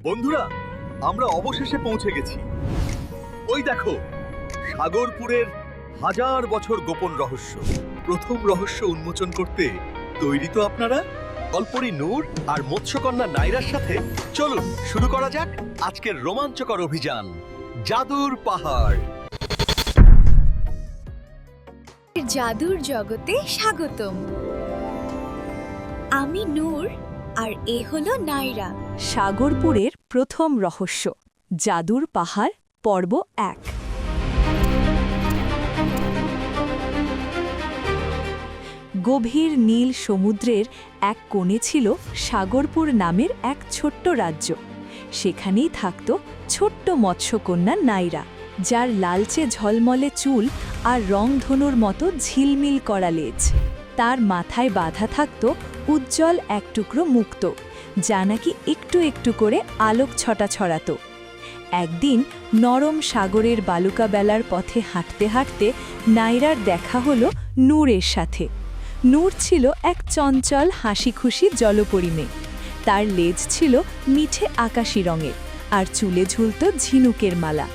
বন্ধুরা, আমরা অবশেষে পৌঁছে গেছি। ওই দেখো, সাগরপুরের হাজার বছর গোপন রহস্য। প্রথম রহস্য উন্মোচন করতে তৈরি তো আপনারা? কল্পরি নূর আর মৎস্যকন্যা নাইরার সাথে চলুন শুরু করা যাক আজকের রোমাঞ্চকর অভিযান, জাদুর পাহাড়। জাদুর জগতে স্বাগতম। আমি নূর আর এ হলো নাইরা। সাগরপুরের প্রথম রহস্য, জাদুর পাহাড়, পর্ব 1। গভীর নীল সমুদ্রের এক কোণে ছিল সাগরপুর নামের এক ছোট্ট রাজ্য। সেখানেই থাকত ছোট্ট মৎস্যকন্যা নাইরা, যার লালচে ঝলমলে চুল আর রংধনুর মতো ঝিলমিল করা লেজ। তার মাথায় বাঁধা থাকত উজ্জ্বল এক টুকরো মুক্ত, যা নাকি একটু একটু করে আলোক ছটা ছড়াত। একদিন নরম সাগরের বালুকা বেলার পথে হাঁটতে হাঁটতে নাইরার দেখা হলো নূরের সাথে। নূর ছিল এক চঞ্চল হাসিখুশি জলপরি মেয়ে। তার লেজ ছিল মিঠে আকাশি রঙের, আর চুলে ঝুলত ঝিনুকের মালা।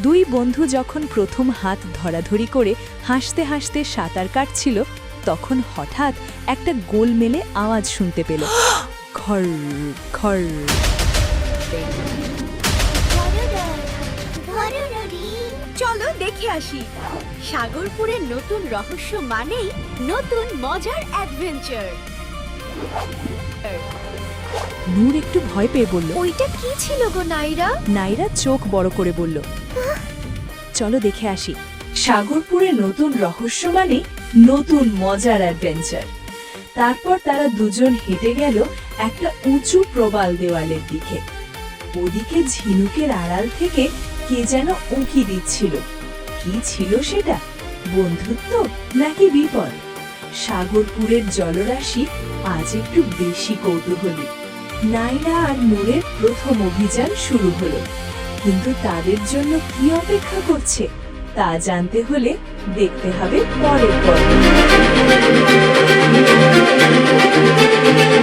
দুই বন্ধু যখন প্রথম হাত ধরাধরি করে হাসতে হাসতে সাঁতার কাটছিল, তখন হঠাৎ একটা গোলমেলে আওয়াজ শুনতে পেল, খর খর। চলো দেখে আসি। সাগরপুরের নতুন রহস্য মানেই নতুন মজার অ্যাডভেঞ্চার। নূর একটু ভয় পেয়ে বলল, ওইটা কি ছিল গো নাইরা? নাইরা চোখ বড় করে বলল, চলো দেখে আসি। সাগরপুরে নতুন রহস্য মানে নতুন মজার অ্যাডভেঞ্চার। তারপর তারা দুজন হেঁটে গেল একটা উঁচু প্রবাল দেওয়ালের দিকে। ওদিকে ঝিনুকের আড়াল থেকে কে যেন উঁকি দিচ্ছিল। কি ছিল সেটা? বন্ধুত্ব নাকি বিপদ? সাগরপুরের জলরাশি আজ একটু বেশি কৌতূহলী। নাইরা আর নূরের প্রথম অভিযান শুরু হলো, কিন্তু তাদের জন্য কি অপেক্ষা করছে তা জানতে হলে দেখতে হবে পরের পর্ব।